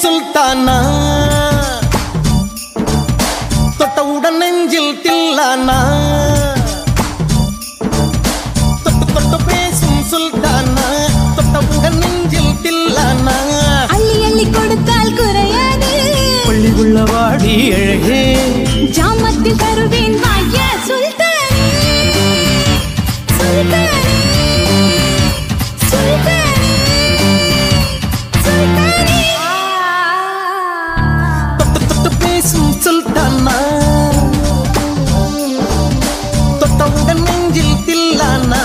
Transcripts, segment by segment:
சுல்தானா தொட்டவுடன் நெஞ்சில் தில்லானா தொட்டு தொட்டு பேசும் சுல்தானா தொட்டவுடன் நெஞ்சில் தில்லானா அள்ளி அள்ளி கொடுத்தால் குறையாது பள்ளி உள்ள வாடி அழகே ஜாமத்தில் தருவேன் வாயா சுல்தானே சுல்தானே சுல்தானே சுல்தானே தொட்டு தொட்டு பேசும் சுல்தானா தொட்டவுடன் நெஞ்சில் தில்லானா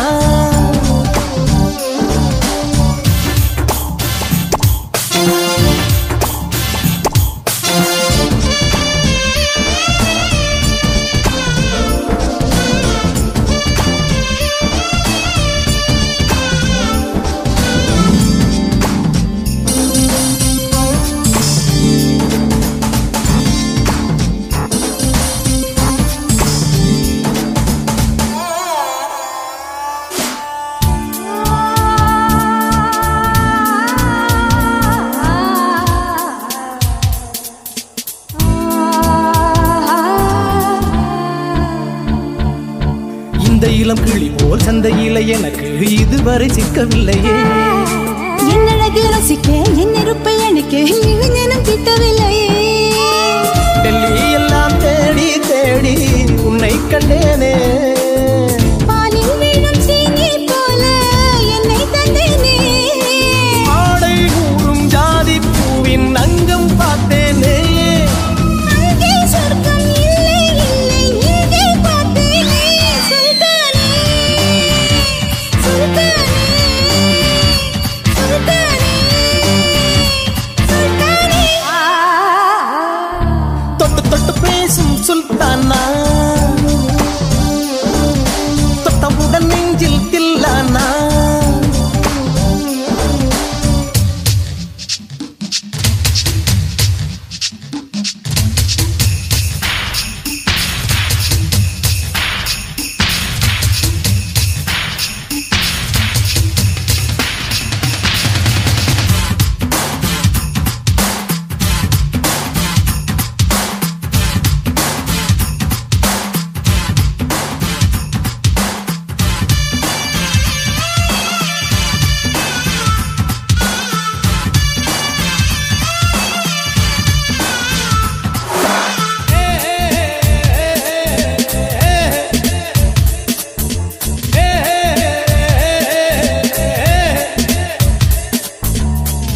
இந்த இளம் கிளி போல் சந்தையில எனக்கு இதுவரை சிக்கவில்லையே என் அழகு ரசிக்க என் நெருப்பை எனக்கு இளைஞனும் கிட்டவில்லையே டெல்லி எல்லாம் தேடி தேடி உன்னை கண்டேனே பாலில் வீழும் சீனி போல என்னை தந்தேனே ஆடை கூறும் ஜாதி பூவின் அங்கம் பார்த்தேனே அங்கே சொர்க்கம் இல்லை இல்லை இங்கே பார்த்தேனே சுல்தானே சுல்தானே சுல்தானே சுல்தானே தொட்டு தொட்டு பேசும் சுல்தானா தொட்டவுடன் நெஞ்சில் தில்லானா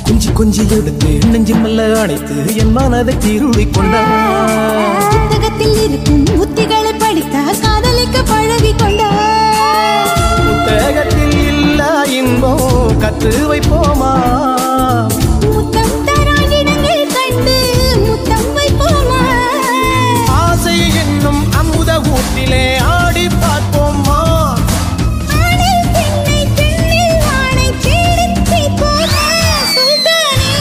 கொஞ்சி கொஞ்சி எடுத்து நெஞ்சு மல்ல அணைத்து என் மனதை தீருளி கொண்டார் புத்தகத்தில் இருக்கும் உத்திகளை படித்தா காதலிக்க பழகி கொண்டார் புத்தகத்தில் இல்ல இன்பம் கற்று வைப்போமா முத்தம் தரா இடங்கள் கண்டு முத்தம் வைப்போமா ஆசை என்னும் அமுத ஊட்டிலே ஆடி பார்ப்போமா ஆணில் பெண்ணை பெண்ணில் வானை தேடித் தீர்ப்போமா சுல்தானே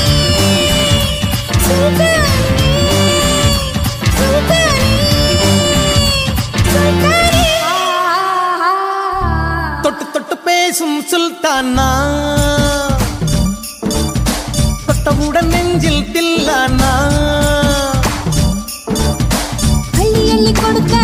சுல்தானே சுல்தானே சுல்தானே தொட்டு தொட்டு பேசும் சுல்தானா தொட்டவுடன் நெஞ்சில் தில்லானா அள்ளி அள்ளி கொடுக்க